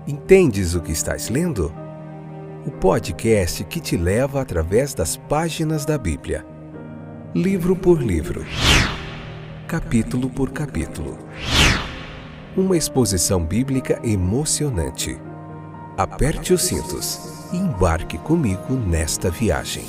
Entendes o que estás lendo? O podcast que te leva através das páginas da Bíblia. Livro por livro. Capítulo por capítulo. Uma exposição bíblica emocionante. Aperte os cintos e embarque comigo nesta viagem.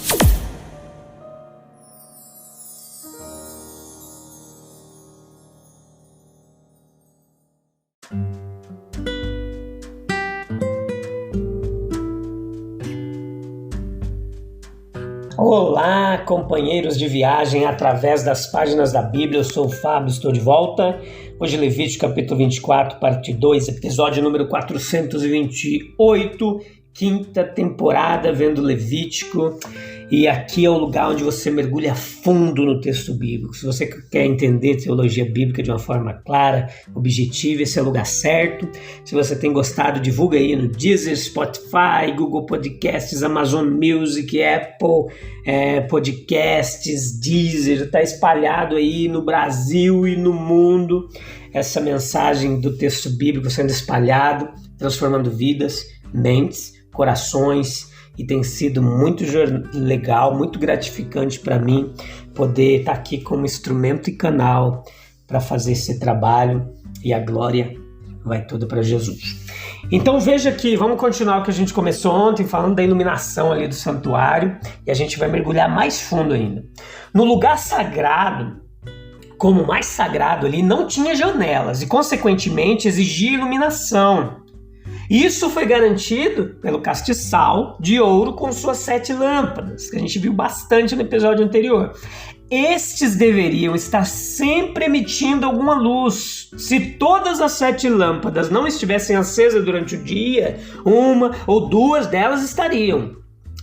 Olá, companheiros de viagem através das páginas da Bíblia. Eu sou o Fábio, estou de volta. Hoje Levítico capítulo 24, parte 2, episódio número 428, quinta temporada vendo Levítico. E aqui é o lugar onde você mergulha fundo no texto bíblico. Se você quer entender teologia bíblica de uma forma clara, objetiva, esse é o lugar certo. Se você tem gostado, divulga aí no Deezer, Spotify, Google Podcasts, Amazon Music, Apple Podcasts, Deezer. Está espalhado aí no Brasil e no mundo essa mensagem do texto bíblico sendo espalhado, transformando vidas, mentes, corações. E tem sido muito legal, muito gratificante para mim poder estar aqui como instrumento e canal para fazer esse trabalho, e a glória vai toda para Jesus. Então veja aqui, vamos continuar o que a gente começou ontem, falando da iluminação ali do santuário, e a gente vai mergulhar mais fundo ainda. No lugar sagrado, como mais sagrado ali, não tinha janelas e consequentemente exigia iluminação. Isso foi garantido pelo castiçal de ouro com suas 7 lâmpadas, que a gente viu bastante no episódio anterior. Estes deveriam estar sempre emitindo alguma luz. Se todas as 7 lâmpadas não estivessem acesas durante o dia, uma ou duas delas estariam.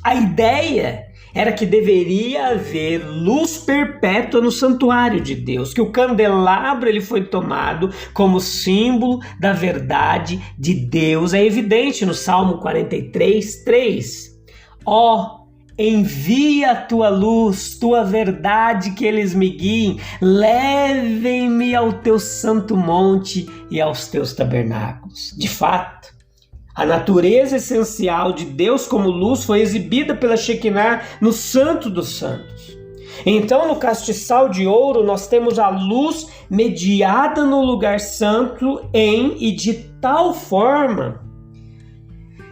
A ideia era que deveria haver luz perpétua no santuário de Deus, que o candelabro ele foi tomado como símbolo da verdade de Deus. É evidente no Salmo 43:3. Envia a tua luz, tua verdade, que eles me guiem, levem-me ao teu santo monte e aos teus tabernáculos. De fato, a natureza essencial de Deus como luz foi exibida pela Shekinah no Santo dos Santos. Então, no castiçal de ouro, nós temos a luz mediada no lugar santo e de tal forma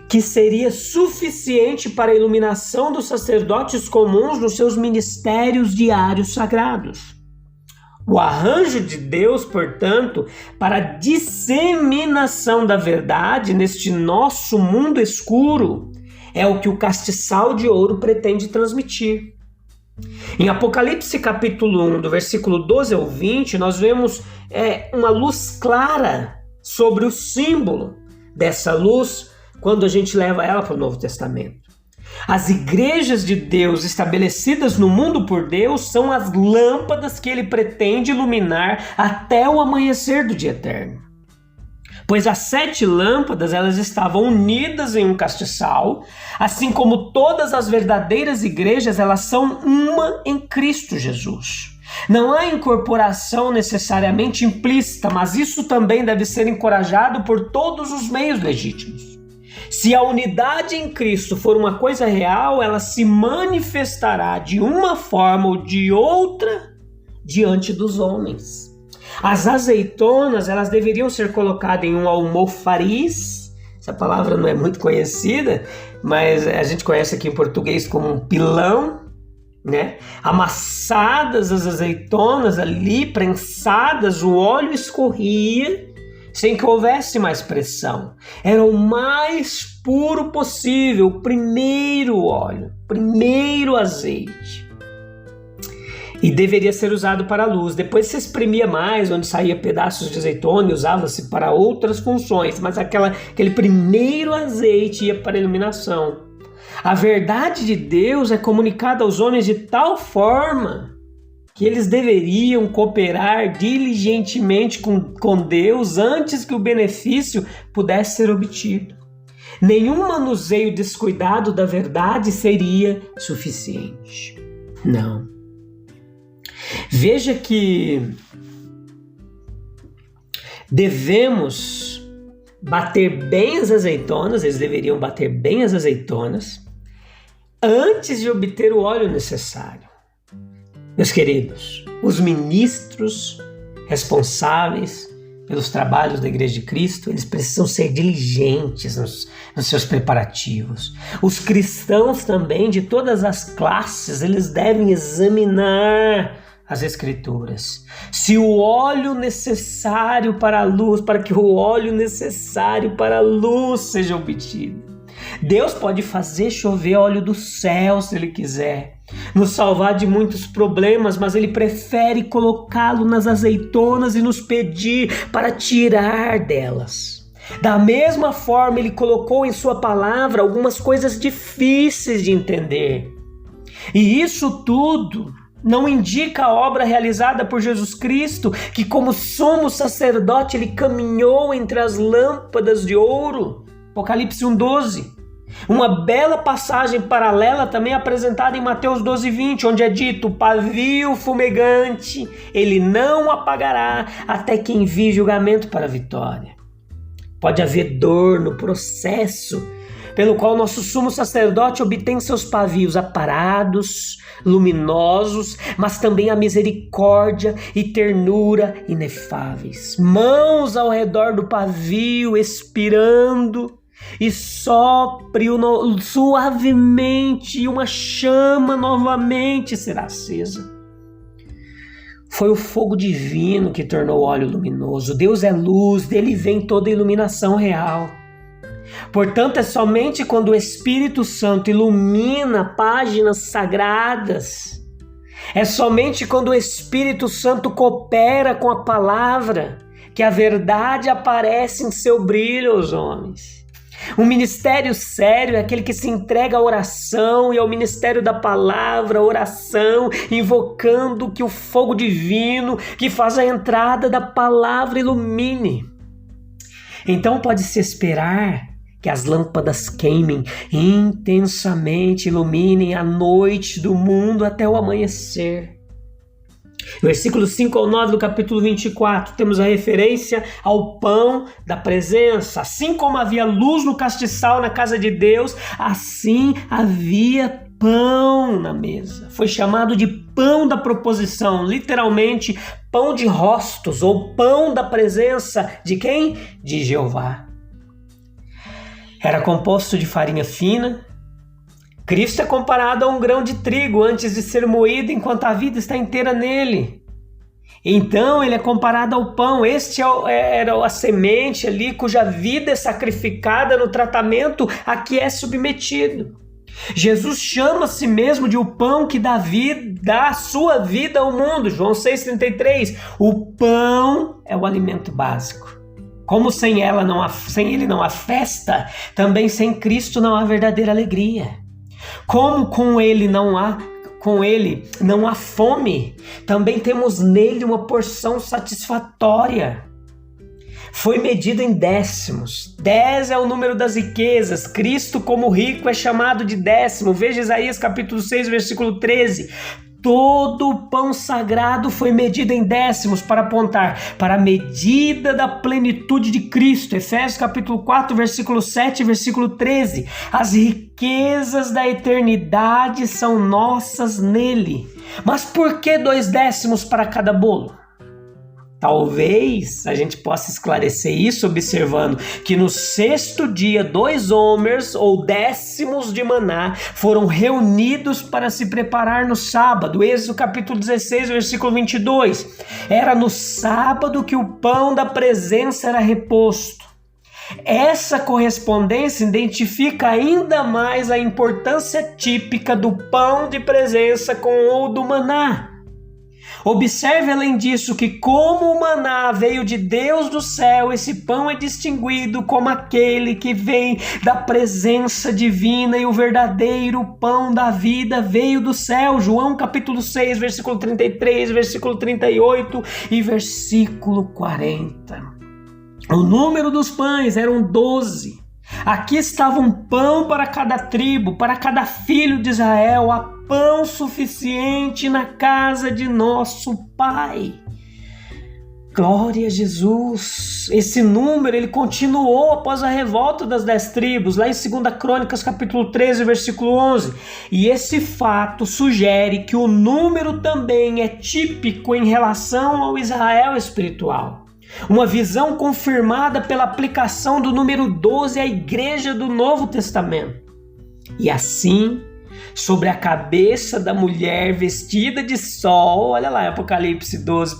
que seria suficiente para a iluminação dos sacerdotes comuns nos seus ministérios diários sagrados. O arranjo de Deus, portanto, para a disseminação da verdade neste nosso mundo escuro é o que o castiçal de ouro pretende transmitir. Em Apocalipse capítulo 1, do versículo 12 ao 20, nós vemos uma luz clara sobre o símbolo dessa luz quando a gente leva ela para o Novo Testamento. As igrejas de Deus estabelecidas no mundo por Deus são as lâmpadas que ele pretende iluminar até o amanhecer do dia eterno. Pois as 7 lâmpadas elas estavam unidas em um castiçal, assim como todas as verdadeiras igrejas elas são uma em Cristo Jesus. Não há incorporação necessariamente implícita, mas isso também deve ser encorajado por todos os meios legítimos. Se a unidade em Cristo for uma coisa real, ela se manifestará de uma forma ou de outra diante dos homens. As azeitonas, elas deveriam ser colocadas em um almofariz. Essa palavra não é muito conhecida, mas a gente conhece aqui em português como um pilão, né? Amassadas as azeitonas ali, prensadas, o óleo escorria sem que houvesse mais pressão. Era o mais puro possível, o primeiro óleo, primeiro azeite. E deveria ser usado para a luz. Depois se exprimia mais, onde saía pedaços de azeitona e usava-se para outras funções, mas aquele primeiro azeite ia para a iluminação. A verdade de Deus é comunicada aos homens de tal forma que eles deveriam cooperar diligentemente com Deus antes que o benefício pudesse ser obtido. Nenhum manuseio descuidado da verdade seria suficiente. Não. Veja que devemos bater bem as azeitonas, eles deveriam bater bem as azeitonas antes de obter o óleo necessário. Meus queridos, os ministros responsáveis pelos trabalhos da Igreja de Cristo, eles precisam ser diligentes nos seus preparativos. Os cristãos também, de todas as classes, eles devem examinar as Escrituras. Se o óleo necessário para a luz, para que o óleo necessário para a luz seja obtido. Deus pode fazer chover óleo do céu se Ele quiser, nos salvar de muitos problemas, mas Ele prefere colocá-lo nas azeitonas e nos pedir para tirar delas. Da mesma forma, Ele colocou em Sua palavra algumas coisas difíceis de entender. E isso tudo não indica a obra realizada por Jesus Cristo, que como sumo sacerdote Ele caminhou entre as lâmpadas de ouro. Apocalipse 1:12. Uma bela passagem paralela também apresentada em Mateus 12:20, onde é dito: o pavio fumegante ele não apagará até que envie julgamento para a vitória. Pode haver dor no processo pelo qual nosso sumo sacerdote obtém seus pavios aparados, luminosos, mas também a misericórdia e ternura inefáveis. Mãos ao redor do pavio, expirando, e sopre-o suavemente, e uma chama novamente será acesa. Foi o fogo divino que tornou o óleo luminoso. Deus é luz, dele vem toda a iluminação real. Portanto, é somente quando o Espírito Santo ilumina páginas sagradas, é somente quando o Espírito Santo coopera com a palavra, que a verdade aparece em seu brilho aos homens. Um ministério sério é aquele que se entrega à oração e ao ministério da palavra, oração, invocando que o fogo divino que faz a entrada da palavra ilumine. Então pode-se esperar que as lâmpadas queimem intensamente, iluminem a noite do mundo até o amanhecer. Versículos 5 ao 9 do capítulo 24, temos a referência ao pão da presença. Assim como havia luz no castiçal na casa de Deus, assim havia pão na mesa. Foi chamado de pão da proposição, literalmente pão de rostos, ou pão da presença de quem? De Jeová. Era composto de farinha fina. Cristo é comparado a um grão de trigo antes de ser moído, enquanto a vida está inteira nele. Então ele é comparado ao pão. Este era a semente ali cuja vida é sacrificada no tratamento a que é submetido. Jesus chama a si mesmo de o pão que dá a sua vida ao mundo. João 6,33. O pão é o alimento básico. Como sem ele não há festa, também sem Cristo não há verdadeira alegria. Como com ele não há fome, também temos nele uma porção satisfatória. Foi medido em décimos. 10 é o número das riquezas. Cristo, como rico, é chamado de décimo. Veja Isaías capítulo 6, versículo 13. Todo o pão sagrado foi medido em décimos para apontar para a medida da plenitude de Cristo. Efésios capítulo 4, versículo 7 e versículo 13. As riquezas da eternidade são nossas nele. Mas por que 2 décimos para cada bolo? Talvez a gente possa esclarecer isso observando que no 6º dia 2 homers ou décimos de maná foram reunidos para se preparar no sábado. Êxodo capítulo 16, versículo 22. Era no sábado que o pão da presença era reposto. Essa correspondência identifica ainda mais a importância típica do pão de presença com o do maná. Observe além disso que como o maná veio de Deus do céu, esse pão é distinguido como aquele que vem da presença divina, e o verdadeiro pão da vida veio do céu. João capítulo 6, versículo 33, versículo 38 e versículo 40. O número dos pães eram 12. Aqui estava um pão para cada tribo, para cada filho de Israel, há pão suficiente na casa de nosso Pai. Glória a Jesus! Esse número ele continuou após a revolta das 10 tribos, lá em 2 Crônicas capítulo 13, versículo 11. E esse fato sugere que o número também é típico em relação ao Israel espiritual. Uma visão confirmada pela aplicação do número 12 à igreja do Novo Testamento. E assim, sobre a cabeça da mulher vestida de sol, olha lá, Apocalipse 12,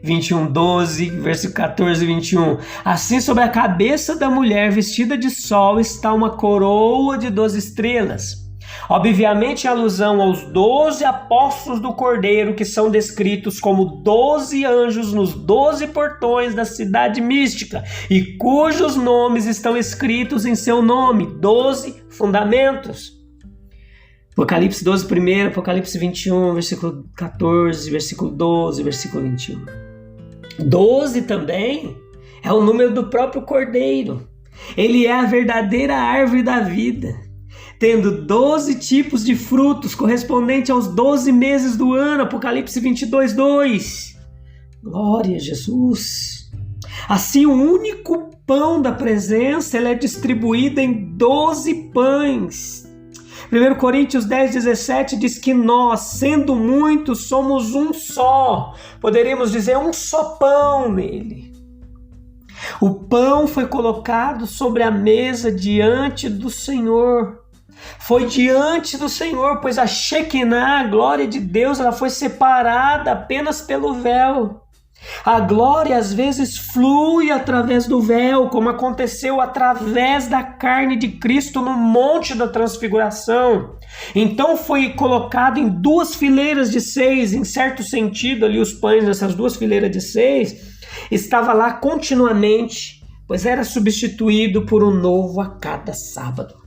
21, 12, versículo 14 e 21. Assim, sobre a cabeça da mulher vestida de sol está uma coroa de 12 estrelas. Obviamente, em alusão aos 12 apóstolos do Cordeiro, que são descritos como 12 anjos nos 12 portões da cidade mística e cujos nomes estão escritos em seu nome, 12 fundamentos. Apocalipse 12 primeiro, Apocalipse 21, versículo 14, versículo 12, versículo 21. 12 também é o número do próprio Cordeiro. Ele é a verdadeira árvore da vida, tendo 12 tipos de frutos, correspondente aos 12 meses do ano, Apocalipse 22, 2. Glória a Jesus! Assim, o único pão da presença ele é distribuído em 12 pães. 1 Coríntios 10, 17 diz que nós, sendo muitos, somos um só. Poderíamos dizer um só pão nele. O pão foi colocado sobre a mesa diante do Senhor. Foi diante do Senhor, pois a Shekinah, a glória de Deus, ela foi separada apenas pelo véu. A glória às vezes flui através do véu, como aconteceu através da carne de Cristo no Monte da Transfiguração. Então foi colocado em 2 fileiras de 6, em certo sentido ali os pães nessas 2 fileiras de 6, estava lá continuamente, pois era substituído por um novo a cada sábado.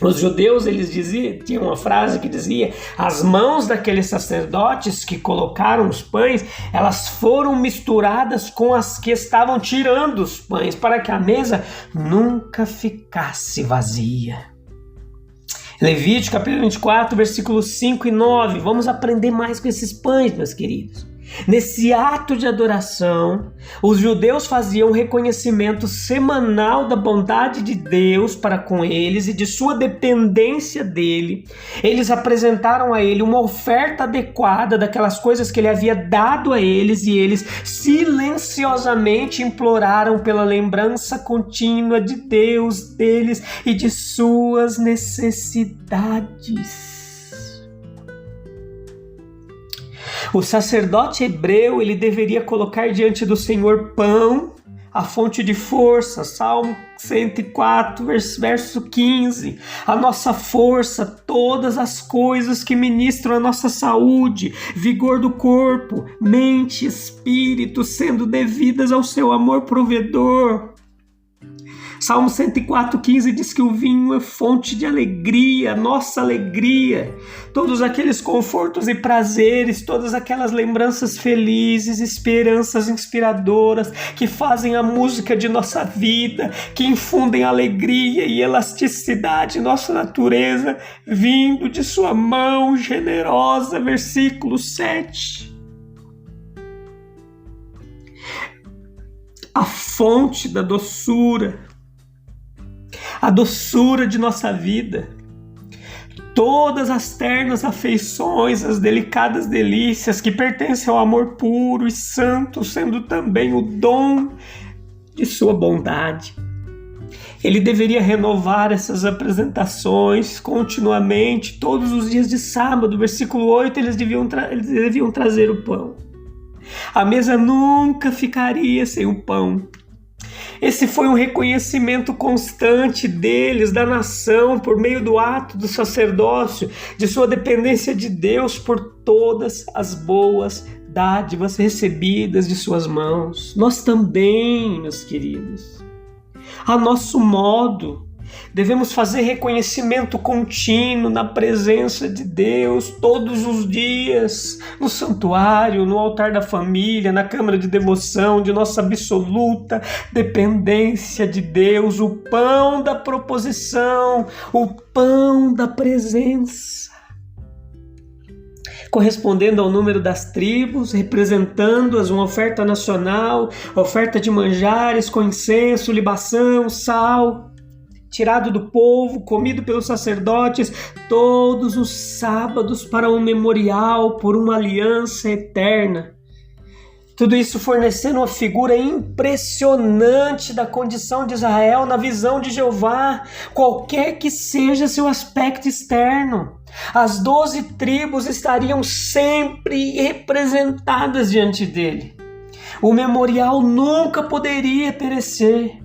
Os judeus, eles diziam, tinha uma frase que dizia: as mãos daqueles sacerdotes que colocaram os pães, elas foram misturadas com as que estavam tirando os pães, para que a mesa nunca ficasse vazia. Levítico capítulo 24, versículos 5 e 9. Vamos aprender mais com esses pães, meus queridos. Nesse ato de adoração, os judeus faziam um reconhecimento semanal da bondade de Deus para com eles e de sua dependência dele. Eles apresentaram a ele uma oferta adequada daquelas coisas que ele havia dado a eles, e eles silenciosamente imploraram pela lembrança contínua de Deus, deles e de suas necessidades. O sacerdote hebreu, ele deveria colocar diante do Senhor pão, a fonte de força, Salmo 104, verso 15. A nossa força, todas as coisas que ministram a nossa saúde, vigor do corpo, mente, espírito, sendo devidas ao seu amor provedor. Salmo 104,15 diz que o vinho é fonte de alegria, nossa alegria. Todos aqueles confortos e prazeres, todas aquelas lembranças felizes, esperanças inspiradoras que fazem a música de nossa vida, que infundem alegria e elasticidade em nossa natureza, vindo de sua mão generosa. Versículo 7. A fonte da doçura, a doçura de nossa vida, todas as ternas afeições, as delicadas delícias que pertencem ao amor puro e santo, sendo também o dom de sua bondade. Ele deveria renovar essas apresentações continuamente, todos os dias de sábado. Versículo 8, eles deviam trazer o pão. A mesa nunca ficaria sem o pão. Esse foi um reconhecimento constante deles, da nação, por meio do ato do sacerdócio, de sua dependência de Deus por todas as boas dádivas recebidas de suas mãos. Nós também, meus queridos, a nosso modo, devemos fazer reconhecimento contínuo na presença de Deus todos os dias, no santuário, no altar da família, na câmara de devoção, de nossa absoluta dependência de Deus, o pão da proposição, o pão da presença. correspondendo ao número das tribos, representando-as uma oferta nacional, oferta de manjares com incenso, libação, sal, tirado do povo, comido pelos sacerdotes, todos os sábados para um memorial por uma aliança eterna. Tudo isso fornecendo uma figura impressionante da condição de Israel na visão de Jeová, qualquer que seja seu aspecto externo. As 12 tribos estariam sempre representadas diante dele. O memorial nunca poderia perecer.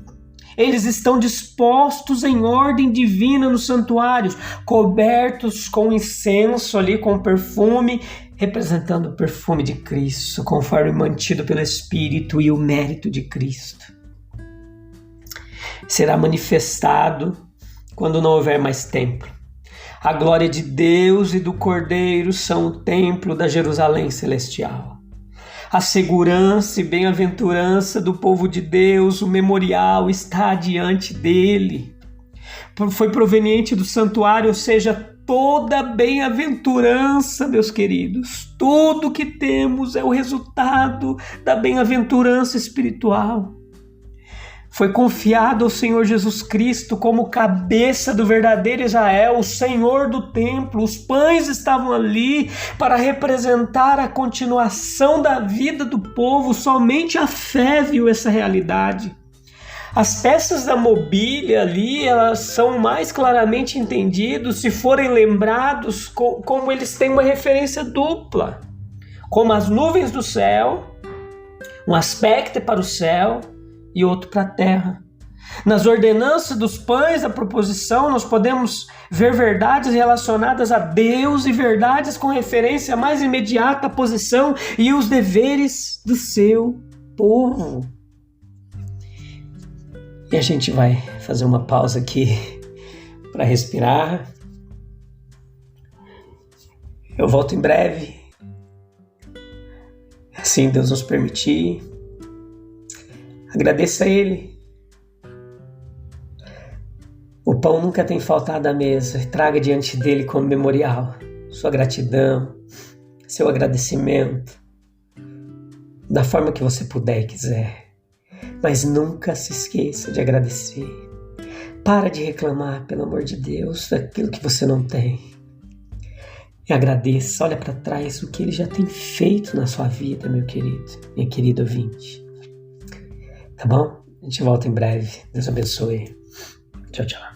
Eles estão dispostos em ordem divina nos santuários, cobertos com incenso ali, com perfume, representando o perfume de Cristo, conforme mantido pelo Espírito e o mérito de Cristo. Será manifestado quando não houver mais templo. A glória de Deus e do Cordeiro são o templo da Jerusalém celestial. A segurança e bem-aventurança do povo de Deus, o memorial está diante dele. Foi proveniente do santuário, ou seja, toda bem-aventurança, meus queridos, tudo que temos é o resultado da bem-aventurança espiritual. Foi confiado ao Senhor Jesus Cristo como cabeça do verdadeiro Israel, o Senhor do templo. Os pães estavam ali para representar a continuação da vida do povo. Somente a fé viu essa realidade. As peças da mobília ali, elas são mais claramente entendidas se forem lembrados como eles têm uma referência dupla. Como as nuvens do céu, um aspecto para o céu e outro para a terra. Nas ordenanças dos pães, a proposição, nós podemos ver verdades relacionadas a Deus e verdades com referência mais imediata à posição e os deveres do seu povo. E a gente vai fazer uma pausa aqui para respirar. Eu volto em breve, assim Deus nos permitir. Agradeça a Ele. O pão nunca tem faltado à mesa. Traga diante dele como memorial sua gratidão, seu agradecimento, da forma que você puder e quiser. Mas nunca se esqueça de agradecer. Para de reclamar, pelo amor de Deus, daquilo que você não tem. E agradeça, olha para trás o que Ele já tem feito na sua vida, meu querido, minha querida ouvinte. Tá bom? A gente volta em breve. Deus abençoe. Tchau, tchau.